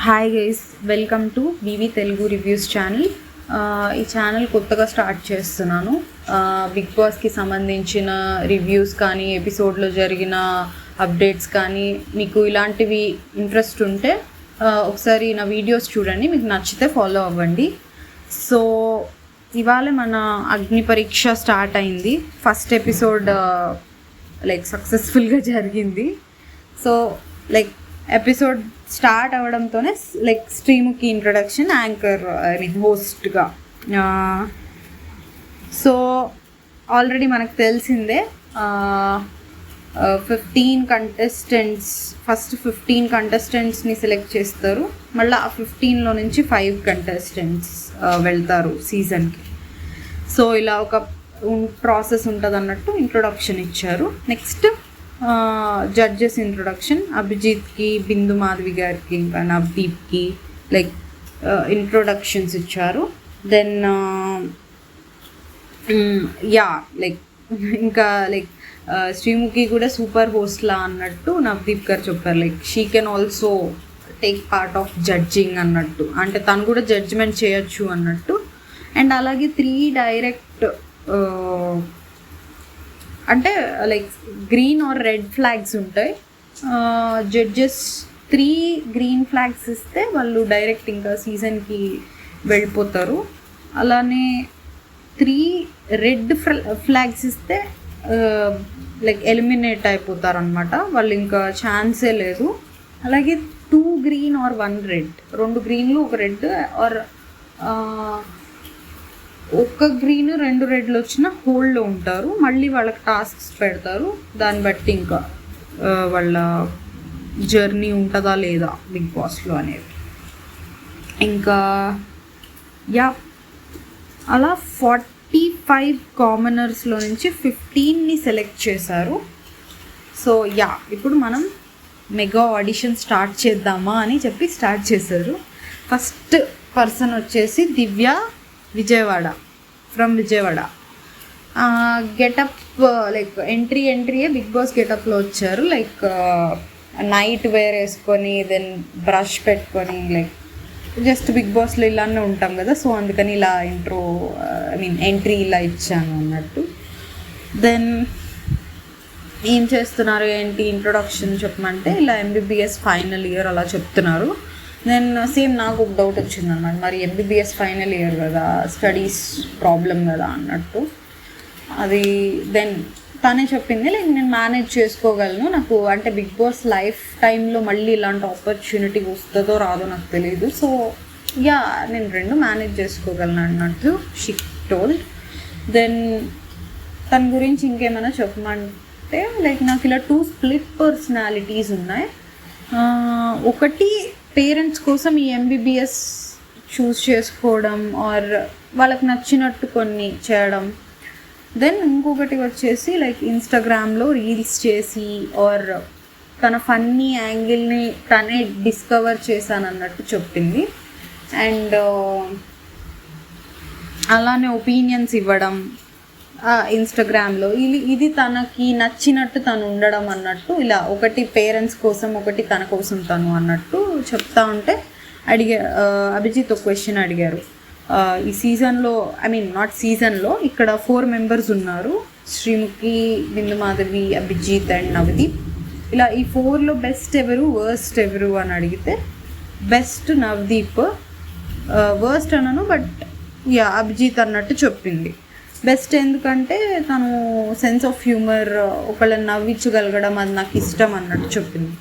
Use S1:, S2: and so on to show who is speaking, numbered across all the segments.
S1: Hi guys, welcome to VV Telugu reviews channel. ఈ channel కొత్తగా start చేస్తున్నాను. బిగ్ బాస్కి సంబంధించిన రివ్యూస్ కానీ, ఎపిసోడ్లో జరిగిన అప్డేట్స్ కానీ, మీకు ఇలాంటివి ఇంట్రెస్ట్ ఉంటే ఒకసారి నా వీడియోస్ చూడండి, మీకు నచ్చితే ఫాలో అవ్వండి. సో ఇవాళ మన అగ్ని పరీక్ష స్టార్ట్ అయింది. ఫస్ట్ ఎపిసోడ్ సక్సెస్ఫుల్గా జరిగింది. సో ఎపిసోడ్ స్టార్ట్ అవ్వడంతోనే శ్రీముఖి ఇంట్రొడక్షన్, యాంకర్ హోస్ట్గా. సో ఆల్రెడీ మనకు తెలిసిందే 15 కంటెస్టెంట్స్, ఫస్ట్ 15 కంటెస్టెంట్స్ని సెలెక్ట్ చేస్తారు. మళ్ళీ ఆ 15లో నుంచి 5 కంటెస్టెంట్స్ వెళ్తారు సీజన్కి. సో ఇలా ఒక ప్రాసెస్ ఉంటుంది అన్నట్టు ఇంట్రొడక్షన్ ఇచ్చారు. నెక్స్ట్ జడ్జెస్ ఇంట్రొడక్షన్, అభిజిత్కి, బిందు మాధవి గారికి, ఇంకా నవదీప్కి ఇంట్రొడక్షన్స్ ఇచ్చారు. దెన్ ఇంకా శ్రీముఖి కూడా సూపర్ హోస్ట్లా అన్నట్టు నవదీప్ గారు చెప్పారు. She can also take part of judging అన్నట్టు, అంటే తను కూడా జడ్జిమెంట్ చేయొచ్చు అన్నట్టు. అండ్ అలాగే 3 డైరెక్ట్ అంటే గ్రీన్ ఆర్ రెడ్ ఫ్లాగ్స్ ఉంటాయి. జడ్జెస్ 3 గ్రీన్ ఫ్లాగ్స్ ఇస్తే వాళ్ళు డైరెక్ట్ ఇంకా సీజన్కి వెళ్ళిపోతారు. అలానే 3 రెడ్ ఫ్లాగ్స్ ఇస్తే ఎలిమినేట్ అయిపోతారు అనమాట, వాళ్ళు ఇంకా ఛాన్సే లేదు. అలాగే 2 గ్రీన్ ఆర్ 1 రెడ్, 2 గ్రీన్లు 1 రెడ్, ఆర్ 1 గ్రీన్ 2 రెడ్లు వచ్చిన హోల్డ్లో ఉంటారు. మళ్ళీ వాళ్ళకి టాస్క్స్ పెడతారు, దాన్ని బట్టి ఇంకా వాళ్ళ జర్నీ ఉంటుందా లేదా బిగ్ బాస్లో అనేది. ఇంకా అలా 45 కామనర్స్లో నుంచి 15ని సెలెక్ట్ చేశారు. సో ఇప్పుడు మనం మెగా ఆడిషన్ స్టార్ట్ చేద్దామా అని చెప్పి స్టార్ట్ చేశారు. ఫస్ట్ పర్సన్ వచ్చేసి దివ్య, విజయవాడ, ఫ్రమ్ విజయవాడ. గెటప్ ఎంట్రీయే బిగ్ బాస్ గెటప్లో వచ్చారు. నైట్ వేర్ వేసుకొని, దెన్ బ్రష్ పెట్టుకొని, జస్ట్ బిగ్ బాస్లో ఇలానే ఉంటాం కదా, సో అందుకని ఇలా ఎంట్రీ ఇలా ఇచ్చాను అన్నట్టు. దెన్ ఏం చేస్తున్నారు ఏంటి ఇంట్రొడక్షన్ చెప్పమంటే ఇలా MBBS ఫైనల్ ఇయర్ అలా చెప్తున్నారు. దెన్ సేమ్ నాకు ఒక డౌట్ వచ్చింది అన్నమాట, మరి MBBS ఫైనల్ ఇయర్ కదా, స్టడీస్ ప్రాబ్లం కదా అన్నట్టు. అది దెన్ తనే చెప్పింది నేను మేనేజ్ చేసుకోగలను, నాకు అంటే బిగ్ బాస్ లైఫ్ టైంలో మళ్ళీ ఇలాంటి ఆపర్చునిటీ వస్తుందో రాదో నాకు తెలియదు, సో నేను 2 మేనేజ్ చేసుకోగలను అన్నట్టు షీ టోల్డ్. దెన్ తన గురించి ఇంకేమైనా చెప్పమంటే నాకు ఇలా 2 స్ప్లిట్ పర్సనాలిటీస్ ఉన్నాయి. ఒకటి పేరెంట్స్ కోసం ఈ MBBS చూస్ చేసుకోవడం ఆర్ వాళ్ళకి నచ్చినట్టు కొన్ని చేయడం. దెన్ ఇంకొకటి వచ్చేసి ఇన్స్టాగ్రామ్లో రీల్స్ చేసి ఆర్ తన ఫన్నీ యాంగిల్ని తనే డిస్కవర్ చేశానన్నట్టు చెప్పింది. అండ్ అలానే ఒపీనియన్స్ ఇవ్వడం ఇన్స్టాగ్రామ్లో, ఇది తనకి నచ్చినట్టు తను ఉండడం అన్నట్టు. ఇలా ఒకటి పేరెంట్స్ కోసం, ఒకటి తన కోసం తను అన్నట్టు చెప్తా ఉంటే అభిజిత్ ఒక క్వశ్చన్ అడిగారు. ఈ సీజన్లో నాట్ సీజన్లో ఇక్కడ 4 మెంబర్స్ ఉన్నారు, శ్రీముఖి, బిందు మాధవి, అభిజిత్ అండ్ నవదీప్. ఇలా ఈ 4లో బెస్ట్ ఎవరు, వర్స్ట్ ఎవరు అని అడిగితే బెస్ట్ నవదీప్, వర్స్ట్ అనను బట్ అభిజిత్ అన్నట్టు చెప్పింది. బెస్ట్ ఎందుకంటే తను సెన్స్ ఆఫ్ హ్యూమర్, ఒకళ్ళని నవ్వించగలగడం, అది నాకు ఇష్టం అన్నట్టు చెప్పింది.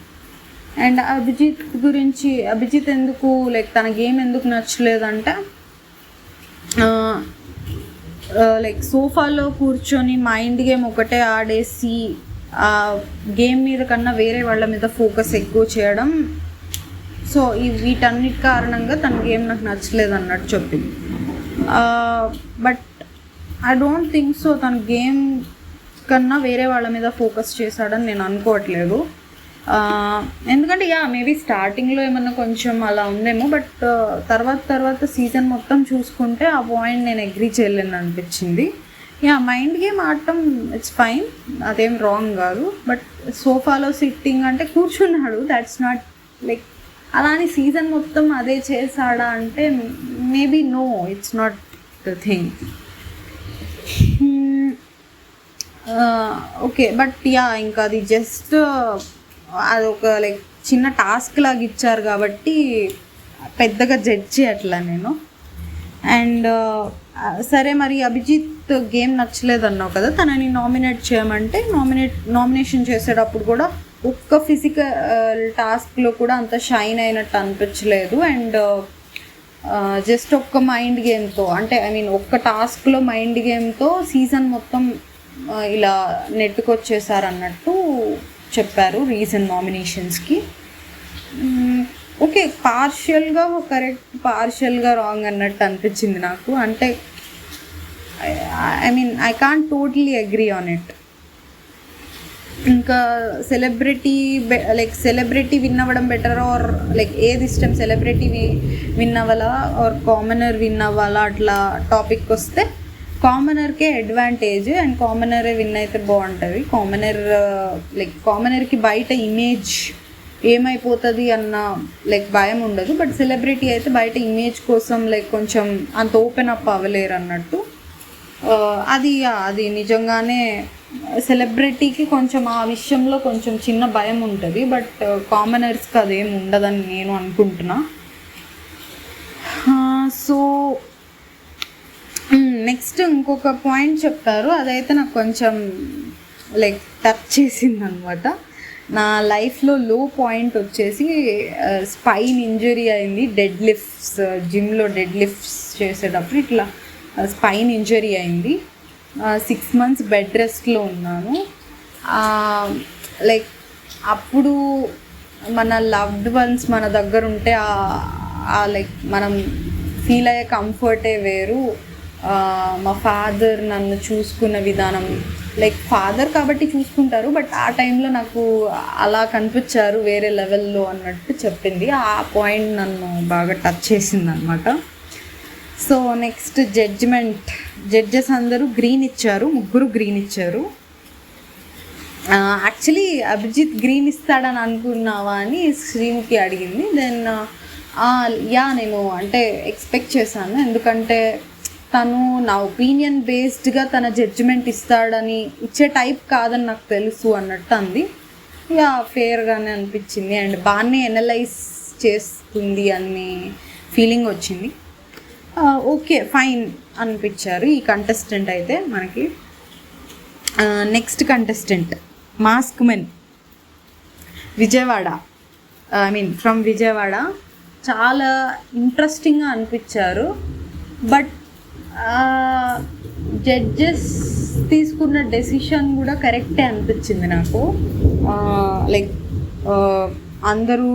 S1: అండ్ అభిజిత్ ఎందుకు తన గేమ్ ఎందుకు నచ్చలేదంటే సోఫాలో కూర్చొని మైండ్ గేమ్ ఒకటే ఆడేసి ఆ గేమ్ మీద కన్నా వేరే వాళ్ళ మీద ఫోకస్ ఎక్కువ చేయడం, సో వీటన్నిటి కారణంగా తన గేమ్ నాకు నచ్చలేదు అన్నట్టు చెప్పింది. But I don't think so తన గేమ్ కన్నా వేరే వాళ్ళ మీద ఫోకస్ చేశాడని నేను అనుకోవట్లేదు. ఎందుకంటే మేబీ స్టార్టింగ్లో ఏమన్నా కొంచెం అలా ఉందేమో, బట్ తర్వాత సీజన్ మొత్తం చూసుకుంటే ఆ పాయింట్ నేను అగ్రీ చేయలేను అనిపించింది. మైండ్ గేమ్ ఆడటం ఇట్స్ ఫైన్, అదేం రాంగ్ కాదు. బట్ సోఫాలో సిట్టింగ్ అంటే కూర్చున్నాడు, దాట్స్ నాట్ అలా అని సీజన్ మొత్తం అదే చేశాడా అంటే maybe no, it's not the thing. Okay, but yeah ఇంకా అది జస్ట్ అదొక లైక్ చిన్న టాస్క్ లాగా ఇచ్చారు కాబట్టి పెద్దగా జడ్జ్ చేయట్లా నేను. అండ్ సరే, మరి అభిజిత్ గేమ్ నచ్చలేదన్నావు కదా, తనని నామినేట్ చేయమంటే నామినేషన్ చేసేటప్పుడు కూడా ఒక్క ఫిజికల్ టాస్క్లో కూడా అంత షైన్ అయినట్టు అనిపించలేదు. అండ్ జస్ట్ ఒక్క మైండ్ గేమ్తో, అంటే ఐ మీన్ ఒక్క టాస్క్లో మైండ్ గేమ్తో సీజన్ మొత్తం ఇలా నెట్టుకొచ్చేసారు అన్నట్టు చెప్పారు రీజన్ నామినేషన్స్కి. ఓకే, పార్షియల్గా కరెక్ట్, పార్షియల్గా రాంగ్ అన్నట్టు అనిపించింది నాకు. అంటే I mean I can't totally agree on it. ఇంకా సెలబ్రిటీ విన్ అవ్వడం బెటర్ ఆర్ లైక్ ఏది ఇష్టం, సెలబ్రిటీ విన్ అవ్వాలా ఆర్ కామనర్ విన్ అవ్వాలా, అట్లా టాపిక్ వస్తే కామనర్కే అడ్వాంటేజ్ అండ్ కామనరే విన్ అయితే బాగుంటుంది. కామనర్కి బయట ఇమేజ్ ఏమైపోతుంది అన్న భయం ఉండదు. బట్ సెలబ్రిటీ అయితే బయట ఇమేజ్ కోసం కొంచెం అంత ఓపెన్ అప్ అవ్వలేరు అన్నట్టు. అది నిజంగానే సెలబ్రిటీకి కొంచెం ఆ విషయంలో కొంచెం చిన్న భయం ఉంటుంది. బట్ కామనర్స్కి అదేం ఉండదని నేను అనుకుంటున్నా. సో నెక్స్ట్ ఇంకొక పాయింట్ చెప్తారు, అదైతే నాకు కొంచెం టచ్ చేసింది అనమాట. నా లైఫ్లో లో పాయింట్ వచ్చేసి స్పైన్ ఇంజరీ అయింది. జిమ్లో డెడ్ లిఫ్ట్స్ చేసేటప్పుడు ఇట్లా స్పైన్ ఇంజరీ అయింది. 6 months బెడ్ రెస్ట్లో ఉన్నాను. అప్పుడు మన లవ్డ్ వన్స్ మన దగ్గర ఉంటే మనం ఫీల్ అయ్యే కంఫర్టే వేరు. మా ఫాదర్ నన్ను చూసుకున్న విధానం, ఫాదర్ కాబట్టి చూసుకుంటారు, బట్ ఆ టైంలో నాకు అలా కనిపించారు వేరే లెవెల్లో అన్నట్టు చెప్పింది. ఆ పాయింట్ నన్ను బాగా టచ్ చేసింది అనమాట. సో నెక్స్ట్ జడ్జెస్ అందరూ గ్రీన్ ఇచ్చారు, 3 గ్రీన్ ఇచ్చారు. యాక్చువల్లీ అభిజిత్ గ్రీన్ ఇస్తాడని అనుకున్నావా అని శ్రీముఖి అడిగింది. దెన్ నేను అంటే ఎక్స్పెక్ట్ చేశాను, ఎందుకంటే తను నా ఒపీనియన్ బేస్డ్గా తన జడ్జిమెంట్ ఇస్తాడని ఇచ్చే టైప్ కాదని నాకు తెలుసు అన్నట్టు అంది. ఫేర్గానే అనిపించింది అండ్ బాగానే ఎనలైజ్ చేస్తుంది అనే ఫీలింగ్ వచ్చింది. ఓకే, ఫైన్ అనిపించారు ఈ కంటెస్టెంట్ అయితే మనకి. Next contestant mask men, Vijayawada, from Vijayawada. చాలా ఇంట్రెస్టింగ్గా అనిపించారు. బట్ జడ్జెస్ తీసుకున్న డెసిషన్ కూడా కరెక్టే అనిపించింది నాకు. అందరూ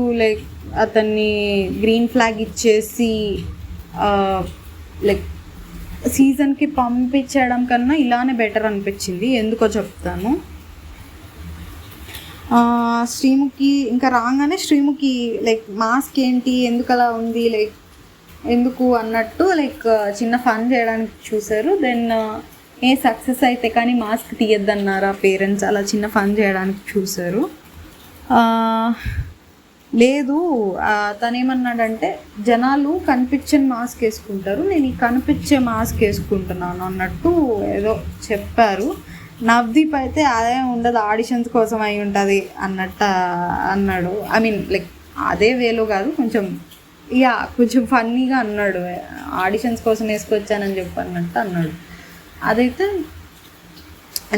S1: అతన్ని గ్రీన్ ఫ్లాగ్ ఇచ్చేసి సీజన్కి పంపించడం కన్నా ఇలానే బెటర్ అనిపించింది. ఎందుకో చెప్తాను. శ్రీముఖి ఇంకా రాగానే శ్రీముఖి మాస్క్ ఏంటి, ఎందుకు అలా ఉంది, ఎందుకు అన్నట్టు చిన్న ఫన్ చేయడానికి చూసారు. దెన్ సక్సెస్ అయితే కానీ మాస్క్ తీయద్దన్నారా పేరెంట్స్, అలా చిన్న ఫన్ చేయడానికి చూసారు. లేదు, తనేమన్నాడంటే జనాలు కనిపించని మాస్క్ వేసుకుంటారు, నేను ఈ కనిపించే మాస్క్ వేసుకుంటున్నాను అన్నట్టు ఏదో చెప్పారు. నవదీప్ అయితే అదే ఉండదు, ఆడిషన్స్ కోసం అయి ఉంటుంది అన్నట్టు అన్నాడు. అదే వేలో కాదు, కొంచెం ఫన్నీగా అన్నాడు, ఆడిషన్స్ కోసం వేసుకొచ్చానని చెప్పి అన్నట్టు అన్నాడు. అదైతే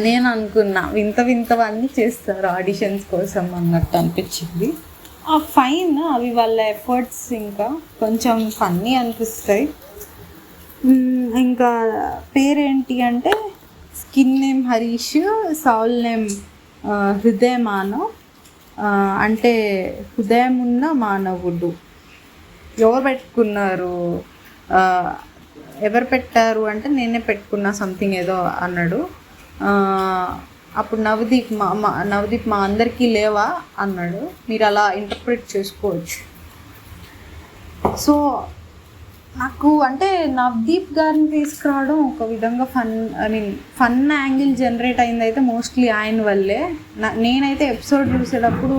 S1: నేను అనుకున్నా వింతవన్నీ చేస్తారు ఆడిషన్స్ కోసం అన్నట్టు అనిపించింది. ఫైన్, అవి వాళ్ళ ఎఫర్ట్స్ ఇంకా కొంచెం ఫన్నీ అనిపిస్తాయి. ఇంకా పేరేంటి అంటే skin name Harish, Saul name హృదయ మానవ్, అంటే హృదయం ఉన్న మానవుడు. ఎవరు పెట్టారు అంటే నేనే పెట్టుకున్నా సంథింగ్ ఏదో అన్నాడు. అప్పుడు నవదీప్ మా అందరికీ లేవా అన్నాడు. మీరు అలా ఇంటర్ప్రిట్ చేసుకోవచ్చు. సో నాకు అంటే నవదీప్ గారిని తీసుకురావడం ఒక విధంగా ఫన్ యాంగిల్ జనరేట్ అయింది అయితే మోస్ట్లీ ఆయన వల్లే. నేనైతే ఎపిసోడ్ చూసేటప్పుడు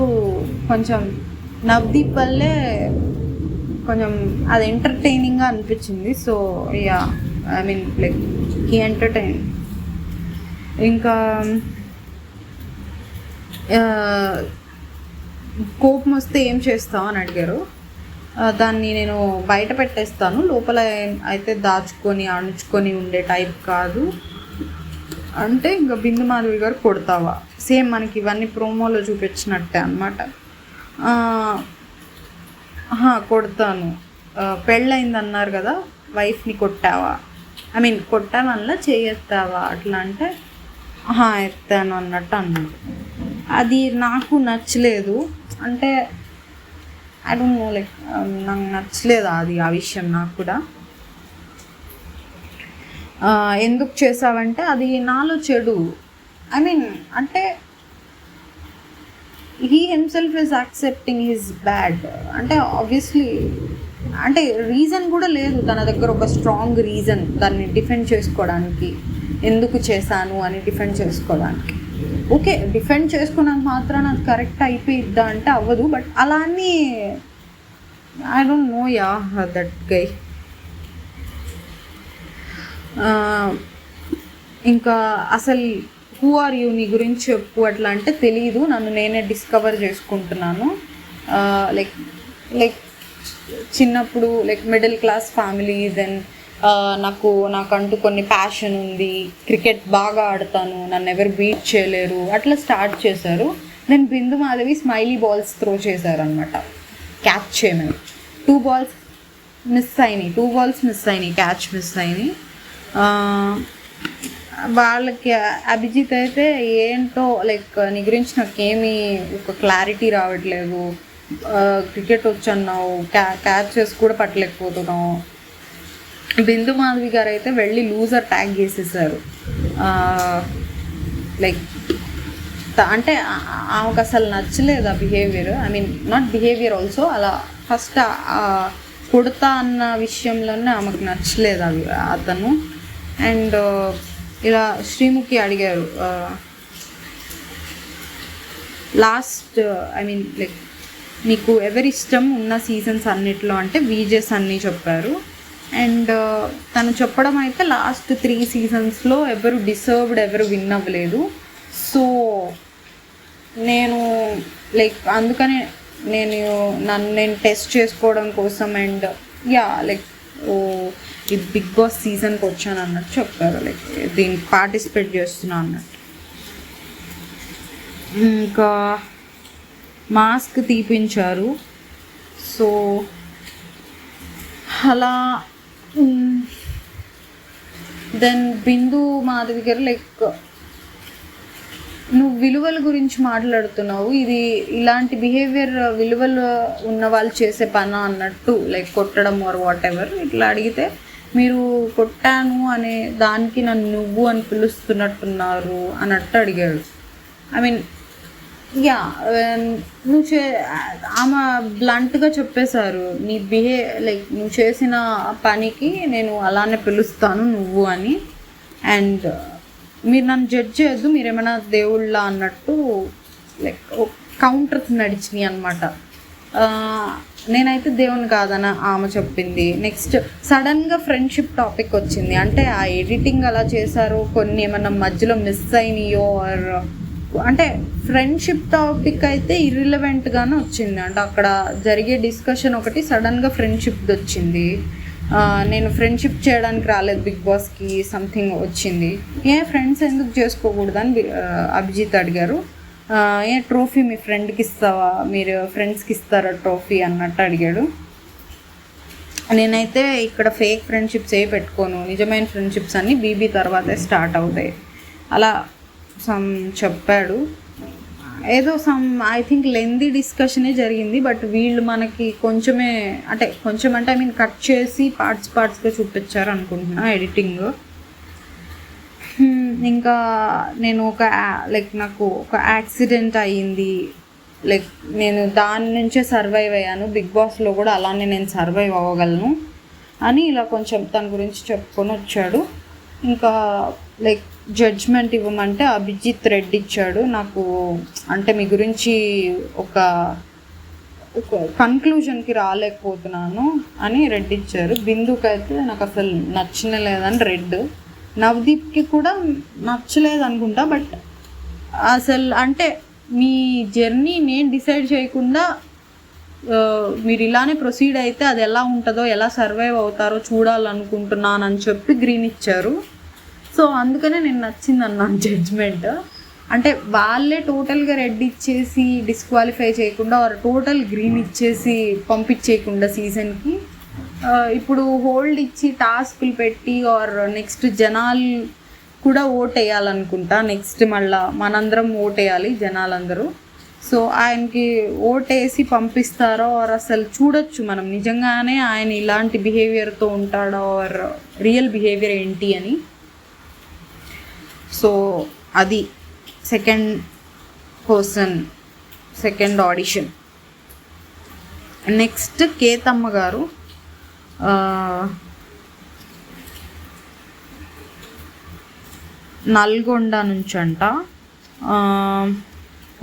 S1: కొంచెం నవదీప్ వల్లే కొంచెం అది ఎంటర్టైనింగ్గా అనిపించింది. So yeah, I mean like he entertain. ఇంకా కోపం వస్తే ఏం చేస్తావు అని అడిగారు. దాన్ని నేను బయట పెట్టేస్తాను, లోపల అయితే దాచుకొని అణుచుకొని ఉండే టైప్ కాదు అంటే ఇంకా బిందు మాధవి గారు కొడతావా, సేమ్ మనకి ఇవన్నీ ప్రోమోలో చూపించినట్టే అనమాట. కొడతాను, పెళ్ళయింది అన్నారు కదా, వైఫ్ని కొట్టావా, ఐ మీన్ కొట్టానల్లా చేయెత్తావా అట్లా అంటే ఎత్తాను అన్నట్టు అన్నాడు. అది నాకు నచ్చలేదు. అంటే ఐ డోంట్ నో, లైక్ నాకు నచ్చలేదు అది, ఆ విషయం నాకు కూడా. ఎందుకు చేసావంటే అది నాలో చెడు, ఐ మీన్ అంటే he himself is accepting his bad. అంటే ఆబ్వియస్లీ అంటే రీజన్ కూడా లేదు తన దగ్గర, ఒక స్ట్రాంగ్ రీజన్ దాన్ని డిఫెండ్ చేసుకోవడానికి, ఎందుకు చేశాను అని డిఫెండ్ చేసుకోవడానికి. ఓకే, డిఫెండ్ చేసుకున్నాక మాత్రం అది కరెక్ట్ అయిపోయిద్దా అంటే అవ్వదు, బట్ అలా అని I don't no yeah that guy. ఇంకా అసలు హూ ఆర్ యూ, నీ గురించి చెప్పు అట్లా అంటే తెలీదు, నన్ను నేనే డిస్కవర్ చేసుకుంటున్నాను. లైక్ లైక్ చిన్నప్పుడు like middle class family, then నాకంటూ కొన్ని ప్యాషన్ ఉంది, క్రికెట్ బాగా ఆడతాను, నన్ను ఎవరు బీట్ చేయలేరు అట్లా స్టార్ట్ చేశారు. దెన్ బిందు మాధవి స్మైలీ బాల్స్ త్రో చేశారనమాట క్యాచ్ చేయమని. 2 balls మిస్ అయినాయి, క్యాచ్ మిస్ అయినాయి. వాళ్ళకి అభిజిత్ అయితే ఏంటో లైక్ నీ గురించి నాకేమీ ఒక క్లారిటీ రావట్లేదు, క్రికెట్ వచ్చన్నావు, క్యాచెస్ కూడా పట్టలేకపోతున్నావు. బిందు మాధవి గారు అయితే వెళ్ళి లూజర్ ట్యాగ్ చేసేసారు. లైక్ అంటే ఆమెకు అసలు నచ్చలేదు ఆ behaviour, I mean not behaviour also, అలా ఫస్ట్ కొడతా అన్న విషయంలోనే ఆమెకు నచ్చలేదు అవి అతను. అండ్ ఇలా శ్రీముఖి అడిగారు లాస్ట్, ఐ మీన్ లైక్ మీకు ఎవరిష్టం ఉన్న సీజన్స్ అన్నిట్లో అంటే వీజెస్ అన్నీ చెప్పారు. అండ్ తను చెప్పడం అయితే లాస్ట్ 3 seasonsలో ఎవరు డిసర్వ్డ్, ఎవరు విన్ అవ్వలేదు. సో నేను లైక్ అందుకనే నేను టెస్ట్ చేసుకోవడం కోసం అండ్ యా లైక్ ఈ బిగ్ బాస్ సీజన్కి వచ్చాను అన్నట్టు చెప్పారు, లైక్ దీనికి పార్టిసిపేట్ చేస్తున్నా అన్నట్టు. ఇంకా మాస్క్ తీపించారు. సో అలా దెన్ బిందు మాధవి గారు లైక్ నువ్వు విలువల గురించి మాట్లాడుతున్నావు, ఇది ఇలాంటి బిహేవియర్ విలువలు ఉన్న వాళ్ళు చేసే పని అన్నట్టు, లైక్ కొట్టడం ఆర్ వాట్ ఎవర్ ఇట్లా అడిగితే మీరు కొట్టాను అనే దానికి నన్ను నువ్వు అని పిలుస్తున్నట్టున్నారు అన్నట్టు అడిగాడు. ఐ మీన్ యా, నువ్వు ఆమె బ్లంట్గా చెప్పేశారు, నీ లైక్ నువ్వు చేసిన పనికి నేను అలానే పిలుస్తాను నువ్వు అని. అండ్ మీరు నన్ను జడ్జ్ చేయొద్దు, మీరు ఏమైనా దేవుళ్ళ అన్నట్టు లైక్ కౌంటర్స్ నడిచినాయి అనమాట. నేనైతే దేవుని కాదని ఆమె చెప్పింది. నెక్స్ట్ సడన్గా ఫ్రెండ్షిప్ టాపిక్ వచ్చింది. అంటే ఆ ఎడిటింగ్ అలా చేశారు, కొన్ని ఏమన్నా మధ్యలో మిస్ అయినాయో ఆర్ అంటే ఫ్రెండ్షిప్ టాపిక్ అయితే ఇర్రిలవెంట్గానే వచ్చింది. అంటే అక్కడ జరిగే డిస్కషన్ ఒకటి, సడన్గా ఫ్రెండ్షిప్ది వచ్చింది. నేను ఫ్రెండ్షిప్ చేయడానికి రాలేదు బిగ్ బాస్కి సంథింగ్ వచ్చింది. ఫ్రెండ్స్ ఎందుకు చేసుకోకూడదని అభిజిత్ అడిగారు. ట్రోఫీ మీ ఫ్రెండ్కి ఇస్తావా, మీరు ఫ్రెండ్స్కి ఇస్తారా ట్రోఫీ అన్నట్టు అడిగాడు. నేనైతే ఇక్కడ ఫేక్ ఫ్రెండ్షిప్స్ ఏ పెట్టుకోను, నిజమైన ఫ్రెండ్షిప్స్ అన్నీ బీబీ తర్వాతే స్టార్ట్ అవుతాయి అలా చెప్పాడు. ఏదో ఐ థింక్ లెందీ డిస్కషనే జరిగింది, బట్ వీళ్ళు మనకి కొంచెం అంటే ఐ మీన్ కట్ చేసి పార్ట్స్గా చూపించారు అనుకుంటున్నా ఎడిటింగ్. ఇంకా నేను నాకు ఒక యాక్సిడెంట్ అయ్యింది, లైక్ నేను దాని నుంచే సర్వైవ్ అయ్యాను, బిగ్ బాస్లో కూడా అలానే నేను సర్వైవ్ అవ్వగలను అని ఇలా కొంచెం తన గురించి చెప్పుకొని వచ్చాడు. ఇంకా లైక్ జడ్జ్మెంట్ ఇవ్వమంటే అభిజిత్ రెడ్డి ఇచ్చాడు నాకు. అంటే మీ గురించి కన్క్లూజన్కి రాలేకపోతున్నాను అని రెడ్ ఇచ్చారు. బిందుకి అయితే నాకు అసలు నచ్చలేదని రెడ్. నవదీప్కి కూడా నచ్చలేదు అనుకుంటా. బట్ అసలు అంటే మీ జర్నీ నేను డిసైడ్ చేయకుండా మీరు ఇలానే ప్రొసీడ్ అయితే అది ఎలా ఉంటుందో, ఎలా సర్వైవ్ అవుతారో చూడాలనుకుంటున్నానని చెప్పి గ్రీన్ ఇచ్చారు. సో అందుకనే నేను నచ్చింది అన్నాను జడ్జ్మెంట్. అంటే వాళ్ళే టోటల్గా రెడ్ ఇచ్చేసి డిస్క్వాలిఫై చేయకుండా టోటల్ గ్రీన్ ఇచ్చేసి పంపించేయకుండా సీజన్కి ఇప్పుడు హోల్డ్ ఇచ్చి టాస్క్లు పెట్టి నెక్స్ట్ జనాలు కూడా ఓట్ వేయాలనుకుంటా. నెక్స్ట్ మళ్ళీ మనందరం ఓట్ వేయాలి జనాలందరూ. సో ఆయనకి ఓటేసి పంపిస్తారో అసలు చూడొచ్చు మనం నిజంగానే ఆయన ఇలాంటి బిహేవియర్తో ఉంటాడో రియల్ బిహేవియర్ ఏంటి అని. సో అది second person, second audition. Next Ketamma గారు. నల్గొండ నుంచి అంట.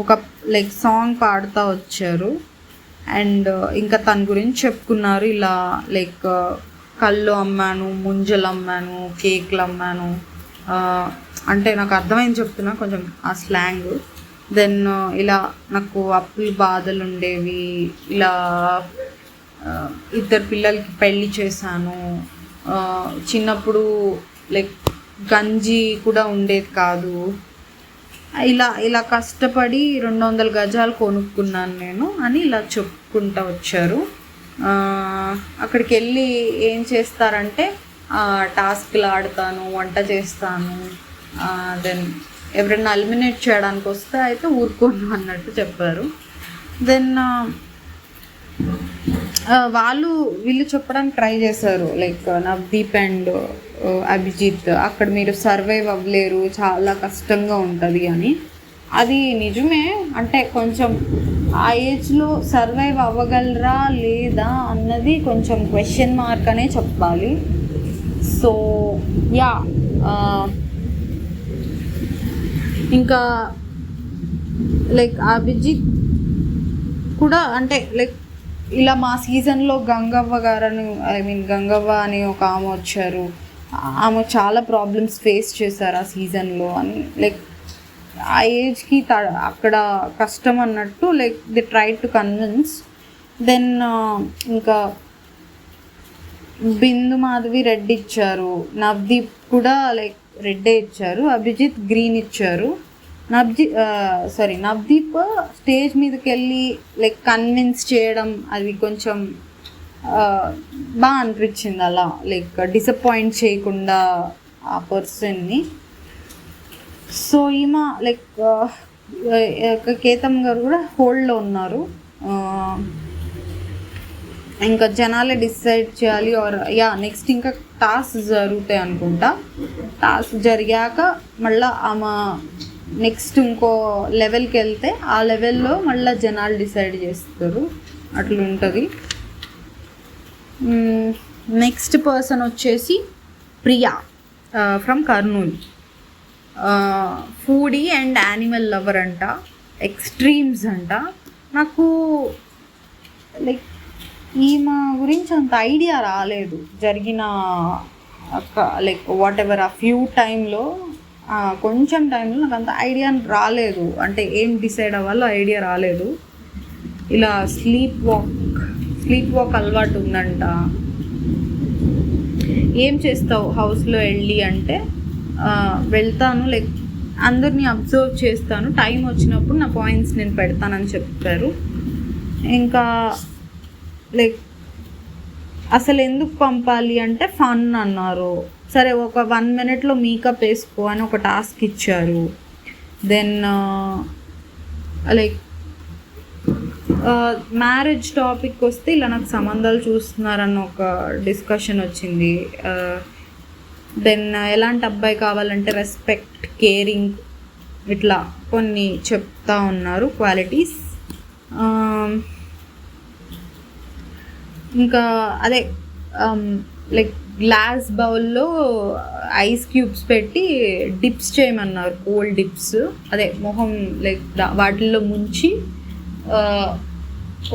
S1: ఒక సాంగ్ పాడుతూ వచ్చారు. అండ్ ఇంకా తన గురించి చెప్పుకున్నారు. ఇలా కళ్ళు అమ్మాను, ముంజలు అమ్మాను, కేకులు అమ్మాను. అంటే నాకు అర్థమైంది చెప్తున్నా కొంచెం ఆ స్లాంగ్. దెన్ ఇలా నాకు అప్పుల బాధలు ఉండేవి, ఇలా 2 పిల్లలకి పెళ్ళి చేశాను, చిన్నప్పుడు గంజి కూడా ఉండేది కాదు, ఇలా కష్టపడి 200 గజాలు కొనుక్కున్నాను నేను అని ఇలా చెప్పుకుంటూ వచ్చారు. అక్కడికి వెళ్ళి ఏం చేస్తారంటే టాస్క్లు ఆడతాను, వంట చేస్తాను, దెన్ ఎవరైనా ఎలిమినేట్ చేయడానికి వస్తే అయితే ఊరుకోను అన్నట్టు చెప్పారు. దెన్ వీళ్ళు చెప్పడానికి ట్రై చేశారు నవదీప్ అండ్ అభిజిత్, అక్కడ మీరు సర్వైవ్ అవ్వలేరు, చాలా కష్టంగా ఉంటుంది అని. అది నిజమే. అంటే కొంచెం ఆ ఏజ్లో సర్వైవ్ అవ్వగలరా లేదా అన్నది కొంచెం క్వశ్చన్ మార్క్ అనే చెప్పాలి. సో యా, ఇంకా అభిజిత్ కూడా అంటే ఇలా మా సీజన్లో గంగవ్వ గారని గంగవ్వ అని ఒక ఆమె వచ్చారు. ఆమె చాలా ప్రాబ్లమ్స్ ఫేస్ చేశారు ఆ సీజన్లో అని. ఆ ఏజ్కి అక్కడ కష్టం అన్నట్టు the try to convince. Then ఇంకా బిందు మాధవి రెడ్ ఇచ్చారు, నవదీప్ కూడా రెడ్డే ఇచ్చారు, అభిజిత్ గ్రీన్ ఇచ్చారు. నవదీప్ స్టేజ్ మీదకి వెళ్ళి కన్విన్స్ చేయడం అది కొంచెం బాగా అనిపించింది. అలా డిసప్పాయింట్ చేయకుండా ఆ పర్సన్ని. సో ఈమె కేతమ్ గారు కూడా హోల్డ్లో ఉన్నారు. ఇంకా జనాలే డిసైడ్ చేయాలి. నెక్స్ట్ ఇంకా టాస్క్ జరుగుతాయి అనుకుంటా. టాస్క్ జరిగాక మళ్ళీ ఆమె నెక్స్ట్ ఇంకో లెవెల్కి వెళ్తే ఆ లెవెల్లో మళ్ళీ జనాలు డిసైడ్ చేస్తారు. అట్లుంటుంది. నెక్స్ట్ పర్సన్ వచ్చేసి Priya from Kurnool. Foodie and animal lover అంట, ఎక్స్ట్రీమ్స్ అంట. నాకు ఈమె గురించి అంత ఐడియా రాలేదు జరిగిన వాట్ ఎవర్ ఆ ఫ్యూ టైంలో, కొంచెం టైంలో నాకు అంత ఐడియా రాలేదు. అంటే ఏం డిసైడ్ అవ్వాలో ఐడియా రాలేదు. ఇలా స్లీప్ వాక్ అలవాటు ఉందంట. ఏం చేస్తావు హౌస్లో వెళ్ళి అంటే వెళ్తాను, అందరినీ అబ్జర్వ్ చేస్తాను, టైం వచ్చినప్పుడు నా పాయింట్స్ నేను పెడతానని చెప్పారు. ఇంకా అసలు ఎందుకు పంపాలి అంటే ఫన్ అన్నారు. సరే ఒక 1 minute మేకప్ వేసుకో అని ఒక టాస్క్ ఇచ్చారు. దెన్ మ్యారేజ్ టాపిక్ వస్తే ఇలా నాకు సంబంధాలు చూస్తున్నారన్న ఒక డిస్కషన్ వచ్చింది. దెన్ ఎలాంటి అబ్బాయి కావాలంటే రెస్పెక్ట్, కేరింగ్, ఇట్లా కొన్ని చెప్తా ఉన్నారు క్వాలిటీస్. ఇంకా అదే గ్లాస్ బౌల్లో ఐస్ క్యూబ్స్ పెట్టి డిప్స్ చేయమన్నారు, కోల్డ్ డిప్స్. అదే మొహం వాటిల్లో ముంచి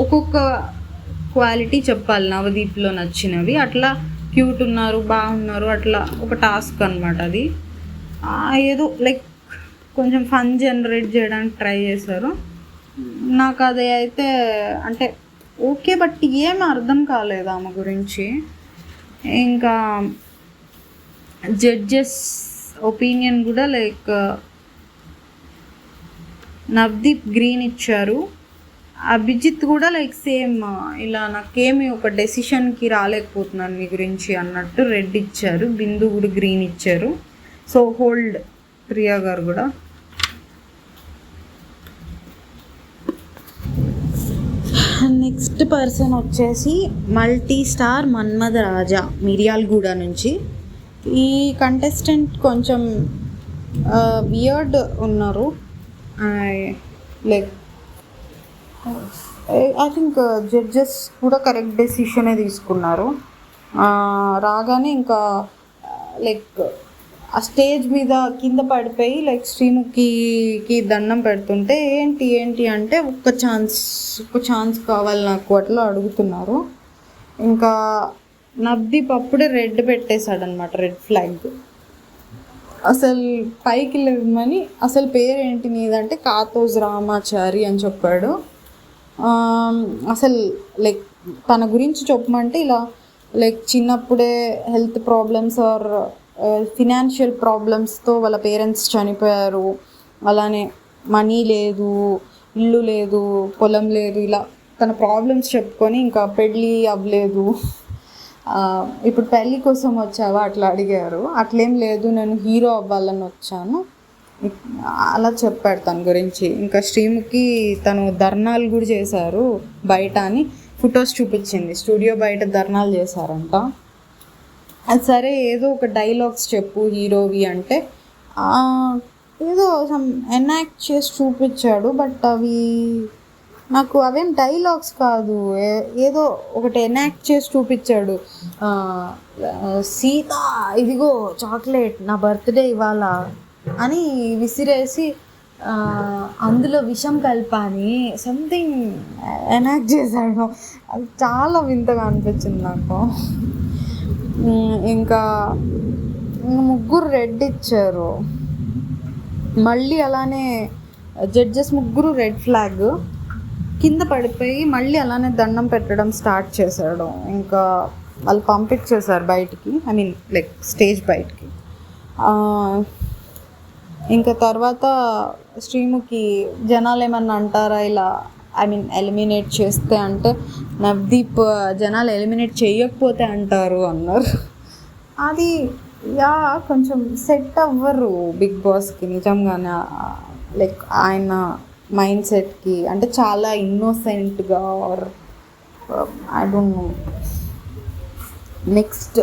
S1: ఒక్కొక్క క్వాలిటీ చెప్పాలి నవదీప్లో నచ్చినవి. అట్లా క్యూట్ ఉన్నారు, బాగున్నారు, అట్లా ఒక టాస్క్ అనమాట అది. ఏదో లైక్ కొంచెం ఫన్ జనరేట్ చేయడానికి ట్రై చేశారు. నాకు అది అయితే అంటే ఓకే, బట్ ఏం అర్థం కాలేదు ఆమె గురించి. ఇంకా జడ్జెస్ ఒపీనియన్ కూడా లైక్ నవదీప్ గ్రీన్ ఇచ్చారు. అభిజిత్ కూడా లైక్ సేమ్ ఇలా నాకేమి ఒక డెసిషన్కి రాలేకపోతున్నాను మీ గురించి అన్నట్టు రెడ్ ఇచ్చారు. బిందు కూడా గ్రీన్ ఇచ్చారు. సో హోల్డ్ ప్రియా గారు కూడా. నెక్స్ట్ పర్సన్ వచ్చేసి మల్టీ స్టార్ మన్మథ రాజా మిర్యాలగూడ నుంచి. ఈ కంటెస్టెంట్ కొంచెం వియర్డ్ ఉన్నారు. లైక్ ఐ థింక్ జడ్జెస్ కూడా కరెక్ట్ డెసిషనే తీసుకున్నారు. రాగానే ఇంకా లైక్ ఆ స్టేజ్ మీద కింద పడిపోయి లైక్ శ్రీముఖికి దండం పెడుతుంటే ఏంటి అంటే ఒక్క ఛాన్స్ కావాలి నాకు అట్లా అడుగుతున్నారు. ఇంకా నవదీప్ అప్పుడే రెడ్ పెట్టేశాడనమాట, రెడ్ ఫ్లాగ్. అసలు పైకి లేవమని, అసలు పేరేంటి నీదంటే కాతోజ్ రామాచారి అని చెప్పాడు. అసలు లైక్ తన గురించి చెప్పమంటే ఇలా లైక్ చిన్నప్పుడే హెల్త్ ప్రాబ్లమ్స్ ఆర్ ఫినాన్షియల్ ప్రాబ్లమ్స్తో వాళ్ళ పేరెంట్స్ చనిపోయారు, అలానే మనీ లేదు, ఇల్లు లేదు, పొలం లేదు, ఇలా తన ప్రాబ్లమ్స్ చెప్పుకొని ఇంకా పెళ్ళి అవ్వలేదు. ఇప్పుడు పెళ్ళి కోసం వచ్చావా అట్లా అడిగారు. అట్లేం లేదు, నేను హీరో అవ్వాలని వచ్చాను అలా చెప్పాడు తన గురించి. ఇంకా శ్రీముఖి తను ధర్నాలు కూడా చేశారు బయట అని ఫొటోస్ చూపించింది. స్టూడియో బయట ధర్నాలు చేశారంట. అది సరే ఏదో ఒక డైలాగ్స్ చెప్పు హీరోవి అంటే ఏదో సమ్ ఎనాక్ట్ చేసి చూపించాడు. బట్ అవి నాకు అవేం డైలాగ్స్ కాదు, ఏదో ఒకటి ఎనాక్ట్ చేసి చూపించాడు. సీత ఇదిగో చాక్లెట్, నా బర్త్డే ఇవాళ అని విసిరేసి అందులో విషం కలిపాని సంథింగ్ ఎనాక్ట్ చేశాడు. అది చాలా వింతగా అనిపించింది నాకు. ఇంకా ముగ్గురు రెడ్ ఇచ్చారు. మళ్ళీ అలానే జడ్జెస్ ముగ్గురు రెడ్ ఫ్లాగ్. కింద పడిపోయి మళ్ళీ అలానే దండం పెట్టడం స్టార్ట్ చేశాడు. ఇంకా వాళ్ళు పంపించేశారు బయటికి, ఐ మీన్ లైక్ స్టేజ్ బయటికి. ఇంకా తర్వాత శ్రీముఖి జనాలు ఏమన్నా అంటారా ఇలా, ఐ మీన్ ఎలిమినేట్ చేస్తే అంటే నవదీప్ జనాలు ఎలిమినేట్ చేయకపోతే అంటారు అన్నారు. అది కొంచెం సెట్ అవ్వరు బిగ్ బాస్కి నిజంగానే. లైక్ ఆయన మైండ్ సెట్కి అంటే చాలా ఇన్నోసెంట్గా or I don't know. Next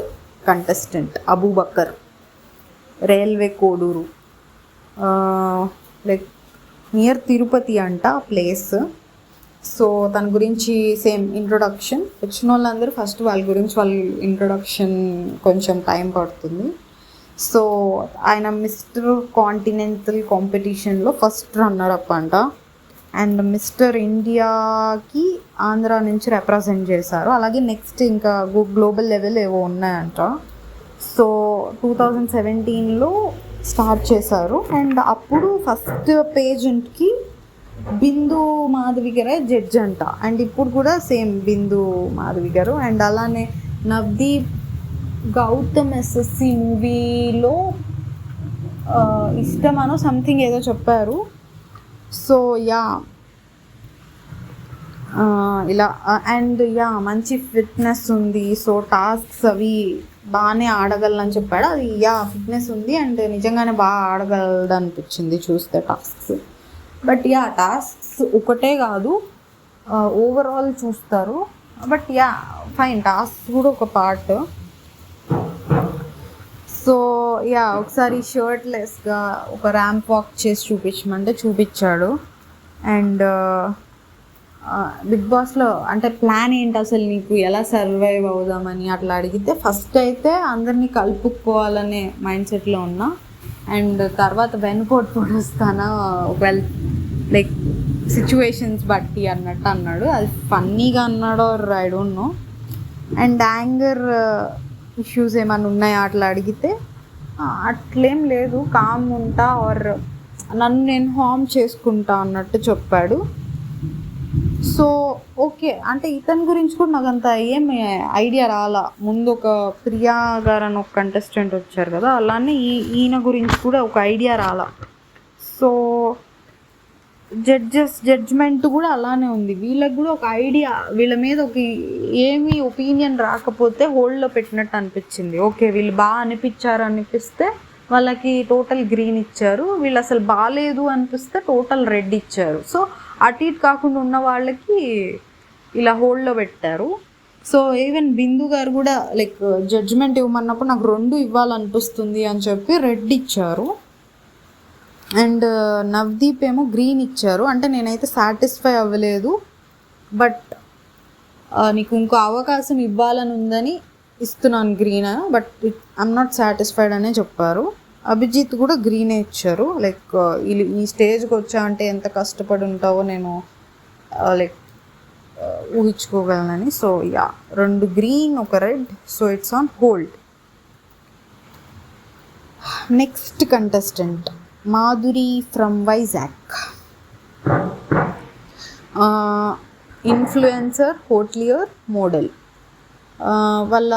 S1: contestant Abubakar, railway Koduru, like near Tirupati అంట ప్లేస్. సో తన గురించి సేమ్ ఇంట్రొడక్షన్ వచ్చిన వాళ్ళందరూ ఫస్ట్ వాళ్ళ గురించి వాళ్ళ ఇంట్రొడక్షన్ కొంచెం టైం పడుతుంది. సో ఆయన మిస్టర్ కాంటినెంటల్ కాంపిటీషన్లో ఫస్ట్ రన్నర్ అప్ అంట. అండ్ మిస్టర్ ఇండియాకి ఆంధ్ర నుంచి రిప్రజెంట్ చేశారు. అలాగే నెక్స్ట్ ఇంకా గ్లోబల్ లెవెల్ ఏవో ఉన్నాయంట. సో 2017లో స్టార్ట్ చేశారు. అండ్ అప్పుడు ఫస్ట్ పేజెంట్కి బిందు మాధవి గారే జడ్జ్ అంట. అండ్ ఇప్పుడు కూడా సేమ్ బిందు మాధవి గారు. అండ్ అలానే నవదీప్ గౌతమ్ ఎస్ఎస్సి మూవీలో ఇష్టమనో సంథింగ్ ఏదో చెప్పారు. సో ఇలా అండ్ మంచి ఫిట్నెస్ ఉంది. సో టాస్క్స్ అవి బాగానే ఆడగలనని చెప్పాడు. అది ఫిట్నెస్ ఉంది అండ్ నిజంగానే బాగా ఆడగలడు అనిపించింది చూస్తే టాస్క్స్. బట్ టాస్క్స్ ఒకటే కాదు, ఓవరాల్ చూస్తారు. బట్ ఫైన్, టాస్క్స్ కూడా ఒక పార్ట్. సో ఒకసారి షర్ట్లెస్గా ఒక ర్యాంప్ వాక్ చేసి చూపించమంటే చూపించాడు. అండ్ బిగ్ బాస్లో అంటే ప్లాన్ ఏంటి అసలు నీకు, ఎలా సర్వైవ్ అవుదామని అట్లా అడిగితే ఫస్ట్ అయితే అందరినీ కలుపుకోవాలనే మైండ్ సెట్లో ఉన్నా. అండ్ తర్వాత వెనుకోటి పొడుస్తానా ఒకవేళ లైక్ సిచ్యువేషన్స్ బట్టి అన్నట్టు అన్నాడు. అది ఫన్నీగా అన్నాడో I don't no. And anger issues ఏమైనా ఉన్నాయా అట్లా అడిగితే అట్లేం లేదు, కామ్ ఉంటా ఆర్ నన్ను నేను హార్మ్ చేసుకుంటా అన్నట్టు చెప్పాడు. సో ఓకే, అంటే ఇతని గురించి కూడా నాకు అంత ఏం ఐడియా రాలా. ముందు ఒక ప్రియా గారు అని ఒక కంటెస్టెంట్ వచ్చారు కదా, అలానే ఈయన గురించి కూడా ఒక ఐడియా రాలా. సో జడ్జ్మెంట్ కూడా అలానే ఉంది. వీళ్ళకి కూడా ఒక ఐడియా, వీళ్ళ మీద ఒక ఏమీ ఒపీనియన్ రాకపోతే హోల్డ్లో పెట్టినట్టు అనిపించింది. ఓకే వీళ్ళు బాగా అనిపిస్తే వాళ్ళకి టోటల్ గ్రీన్ ఇచ్చారు, వీళ్ళు అసలు బాగాలేదు అనిపిస్తే టోటల్ రెడ్ ఇచ్చారు. సో అటు ఇటు కాకుండా ఉన్న వాళ్ళకి ఇలా హోల్డ్లో పెట్టారు. సో ఈవెన్ బిందు గారు కూడా లైక్ జడ్జ్మెంట్ ఇవ్వమన్నప్పుడు నాకు 2 ఇవ్వాలనిపిస్తుంది అని చెప్పి రెడ్ ఇచ్చారు. అండ్ నవదీప్ ఏమో గ్రీన్ ఇచ్చారు. అంటే నేనైతే సాటిస్ఫై అవ్వలేదు, బట్ నీకు ఇంకో అవకాశం ఇవ్వాలని ఉందని ఇస్తున్నాను green, but I'm not satisfied అనే చెప్పారు. అభిజిత్ కూడా గ్రీనే ఇచ్చారు. లైక్ ఈ స్టేజ్కి వచ్చా అంటే ఎంత కష్టపడి ఉంటావో నేను లైక్ ఊహించుకోగలనని. So yeah, 2 green 1 red. So it's on hold. Next contestant Madhuri from Vizag. Influencer, hotelier, model. వాళ్ళ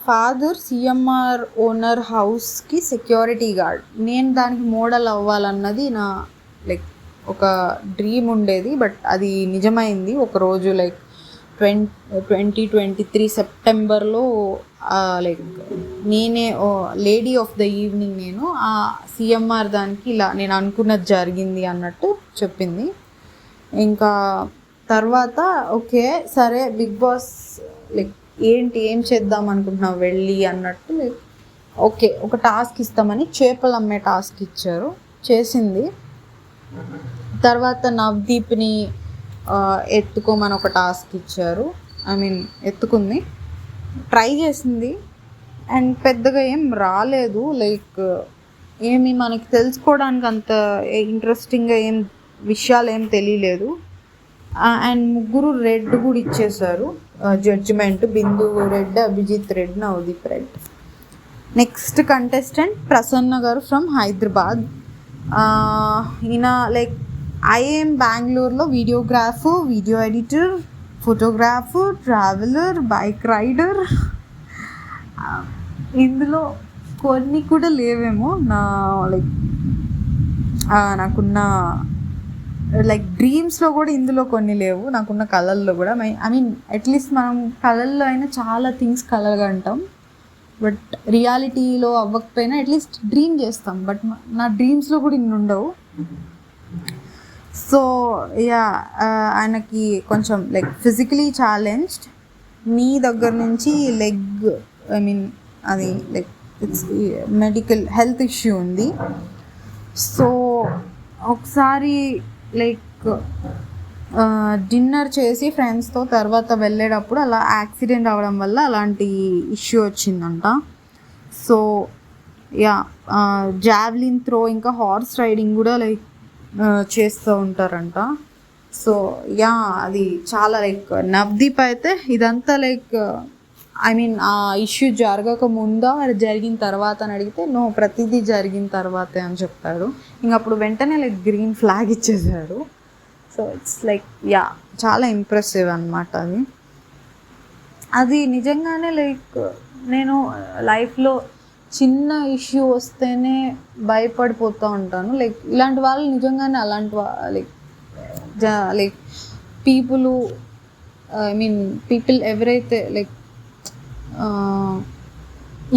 S1: ఫాదర్ సిఎంఆర్ ఓనర్ హౌస్కి సెక్యూరిటీ గార్డ్. నేను దానికి మోడల్ అవ్వాలన్నది నా లైక్ ఒక డ్రీమ్ ఉండేది, బట్ అది నిజమైంది ఒకరోజు. లైక్ 2023 సెప్టెంబర్లో లైక్ నేనే లేడీ ఆఫ్ ద ఈవినింగ్, నేను ఆ సిఎంఆర్ దానికి ఇలా నేను అనుకున్నది జరిగింది అన్నట్టు చెప్పింది. ఇంకా తర్వాత ఓకే సరే బిగ్ బాస్ లైక్ ఏం చేద్దాం అనుకుంటున్నావు వెళ్ళి అన్నట్టు, లైక్ ఓకే ఒక టాస్క్ ఇస్తామని చేపలు అమ్మే టాస్క్ ఇచ్చారు, చేసింది. తర్వాత నవదీప్ని ఎత్తుకోమని ఒక టాస్క్ ఇచ్చారు. ఎత్తుకుంది, ట్రై చేసింది అండ్ పెద్దగా ఏం రాలేదు. లైక్ ఏమి మనకి తెలుసుకోవడానికి అంత ఇంట్రెస్టింగ్గా ఏం విషయాలు ఏం తెలియలేదు. అండ్ 3 రెడ్ కూడా ఇచ్చేసారు judgement. Bindu red, Abhijeet red, Navdeep red. Next contestant Prasanna garu from Hyderabad. ఈయన లైక్ ఐఏఎం బెంగళూరులో videographer, video editor, photographer, traveller, bike rider. ఇందులో కొన్ని కూడా లేవేమో నాకున్న లైక్ డ్రీమ్స్లో కూడా ఇందులో కొన్ని లేవు, నాకున్న కళల్లో కూడా. అట్లీస్ట్ మనం కళల్లో అయినా చాలా థింగ్స్ కలగంటాం, బట్ రియాలిటీలో అవ్వకపోయినా అట్లీస్ట్ డ్రీమ్ చేస్తాం, బట్ నా డ్రీమ్స్లో కూడా ఇన్ని ఉండవు. సో యా, ఆయనకి కొంచెం లైక్ ఫిజికలీ ఛాలెంజ్డ్, నీ దగ్గర నుంచి లెగ్ అది like it's medical health issue ఉంది. సో ఒకసారి లైక్ డిన్నర్ చేసి ఫ్రెండ్స్తో తర్వాత వెళ్ళేటప్పుడు అలా యాక్సిడెంట్ అవ్వడం వల్ల అలాంటి ఇష్యూ వచ్చిందంట. సో యా, జావ్లిన్ త్రో ఇంకా హార్స్ రైడింగ్ కూడా లైక్ చేస్తూ ఉంటారంట. సో యా, అది చాలా లైక్ నవదీప్ అయితే ఇదంతా లైక్ ఆ ఇష్యూ జరగక ముందా జరిగిన తర్వాత అని అడిగితే నో, ప్రతిదీ జరిగిన తర్వాతే అని చెప్పాడు. అప్పుడు వెంటనే లైక్ గ్రీన్ ఫ్లాగ్ ఇచ్చేసాడు. సో ఇట్స్ లైక్ యా, చాలా ఇంప్రెసివ్ అనమాట అది నిజంగానే. లైక్ నేను లైఫ్లో చిన్న ఇష్యూ వస్తేనే భయపడిపోతూ ఉంటాను. లైక్ ఇలాంటి వాళ్ళు నిజంగానే అలాంటి లైక్ పీపుల్ ఎవరైతే లైక్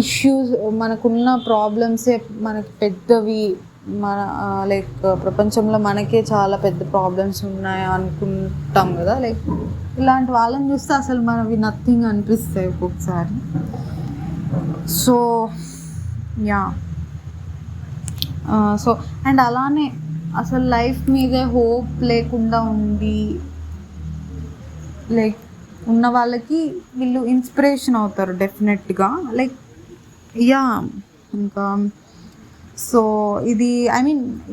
S1: ఇష్యూస్ మనకున్న ప్రాబ్లమ్సే మనకి పెద్దవి, మన లైక్ ప్రపంచంలో మనకే చాలా పెద్ద ప్రాబ్లమ్స్ ఉన్నాయి అనుకుంటాం కదా. లైక్ ఇలాంటి వాళ్ళని చూస్తే అసలు మనవి నథింగ్ అనిపిస్తాయి ఒక్కొక్కసారి. సో యా, సో అండ్ అలానే అసలు లైఫ్ మీదే హోప్ లేకుండా ఉండి లైక్ ఉన్న వాళ్ళకి వీళ్ళు ఇన్స్పిరేషన్ అవుతారు డెఫినెట్గా. లైక్ యా, ఇంకా సో ఇది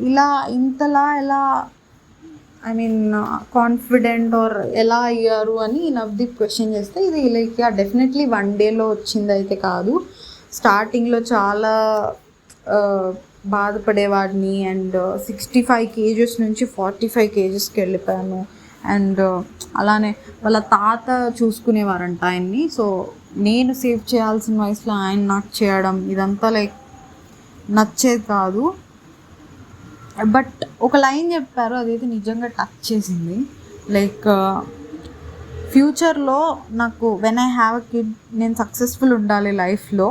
S1: ఇలా ఇంతలా ఎలా ఐ మీన్ కాన్ఫిడెంట్ ఆర్ ఎలా అయ్యారు అని నవదీప్ క్వశ్చన్ చేస్తే ఇది లైక్ డెఫినెట్లీ 1 డేలో వచ్చింది అయితే కాదు. స్టార్టింగ్లో చాలా బాధపడేవాడిని అండ్ 65 kgs నుంచి 45 kgsకి వెళ్ళిపోయాను. అండ్ అలానే వాళ్ళ తాత చూసుకునేవారంట ఆయన్ని. సో నేను సేవ్ చేయాల్సిన వయసులో ఆయన నాకు చేయడం ఇదంతా లైక్ నచ్చేది కాదు. బట్ ఒక లైన్ చెప్పారు, అదైతే నిజంగా టచ్ చేసింది. లైక్ ఫ్యూచర్లో నాకు when I have a kid నేను సక్సెస్ఫుల్ ఉండాలి లైఫ్లో,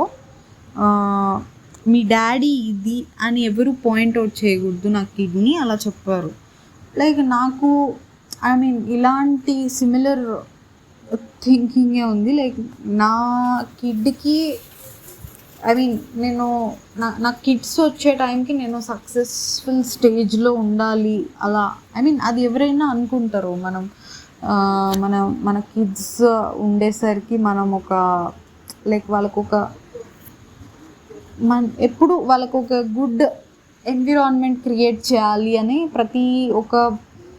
S1: మీ డాడీ ఇది అని ఎవరు పాయింట్అవుట్ చేయకూడదు నా కిడ్ని అలా చెప్పారు. లైక్ నాకు ఐ మీన్ ఇలాంటి సిమిలర్ థింకింగే ఉంది. లైక్ నా కిడ్కి ఐ మీన్ నేను నా కిడ్స్ వచ్చే టైంకి నేను సక్సెస్ఫుల్ స్టేజ్లో ఉండాలి అలా. ఐ మీన్ అది ఎవరైనా అనుకుంటారు. మన కిడ్స్ ఉండేసరికి మనం ఒక లైక్ ఎప్పుడు వాళ్ళకు ఒక గుడ్ ఎన్విరాన్మెంట్ క్రియేట్ చేయాలి అని ప్రతి ఒక్క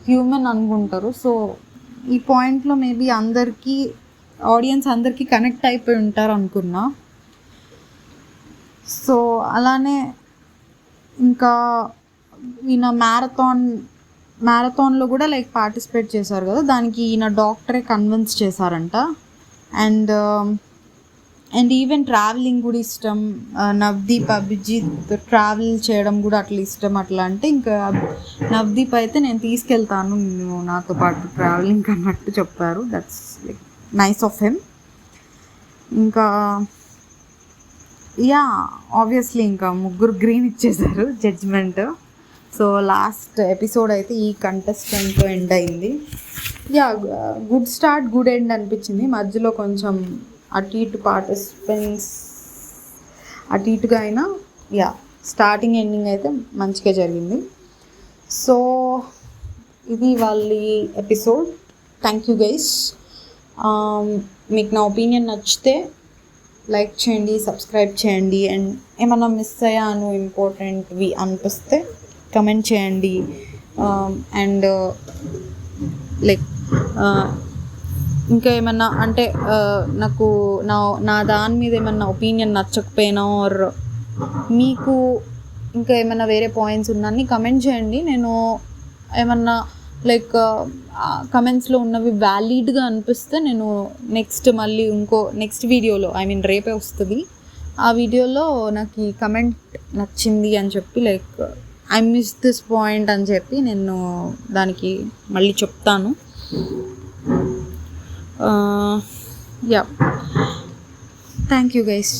S1: హ్యూమన్ అనుకుంటారు. సో ఈ పాయింట్లో మేబీ ఆడియన్స్ అందరికీ కనెక్ట్ అయిపోయి ఉంటారు అనుకున్నా. సో అలానే ఇంకా ఈయన మ్యారథాన్లో కూడా లైక్ పార్టిసిపేట్ చేశారు కదా, దానికి ఈయన డాక్టరే కన్విన్స్ చేశారంట. అండ్ ఈవెన్ ట్రావెలింగ్ కూడా ఇష్టం. నవదీప్ అభిజిత్ ట్రావెల్ చేయడం కూడా అట్లా ఇష్టం. అట్లా అంటే ఇంకా నవదీప్ అయితే నేను తీసుకెళ్తాను నాతో పాటు ట్రావెలింగ్ అన్నట్టు చెప్పారు. That's like nice of him. ఇంకా ఆబ్వియస్లీ ఇంకా ముగ్గురు గ్రీన్ ఇచ్చేసారు జడ్జ్మెంట్. సో లాస్ట్ ఎపిసోడ్ అయితే ఈ కంటెస్టెంట్తో ఎండ్ అయింది. గుడ్ స్టార్ట్ గుడ్ ఎండ్ అనిపించింది. మధ్యలో కొంచెం అటు ఇటు పార్టిసిపెంట్స్ అటు ఇటుగా అయినా స్టార్టింగ్ ఎండింగ్ అయితే మంచిగా జరిగింది. సో ఇది వాళ్ళ ఎపిసోడ్. Thank you guys. మీకు నా ఒపీనియన్ నచ్చితే లైక్ చేయండి, సబ్స్క్రైబ్ చేయండి. అండ్ ఏమన్నా మిస్ అయ్యాను ఇంపార్టెంట్వి అనిపిస్తే కమెంట్ చేయండి. అండ్ లైక్ ఇంకా ఏమన్నా అంటే నాకు నా దాని మీద ఏమన్నా ఒపీనియన్ నచ్చకపోయినా ఆర్ మీకు ఇంకా ఏమన్నా వేరే పాయింట్స్ ఉన్నాయని కమెంట్ చేయండి. నేను ఏమన్నా లైక్ కమెంట్స్లో ఉన్నవి వ్యాలిడ్గా అనిపిస్తే నేను నెక్స్ట్ వీడియోలో ఐ మీన్ రేపే వస్తుంది, ఆ వీడియోలో నాకు ఈ కమెంట్ నచ్చింది అని చెప్పి like I miss this point అని చెప్పి నేను దానికి మళ్ళీ చెప్తాను. Thank you guys.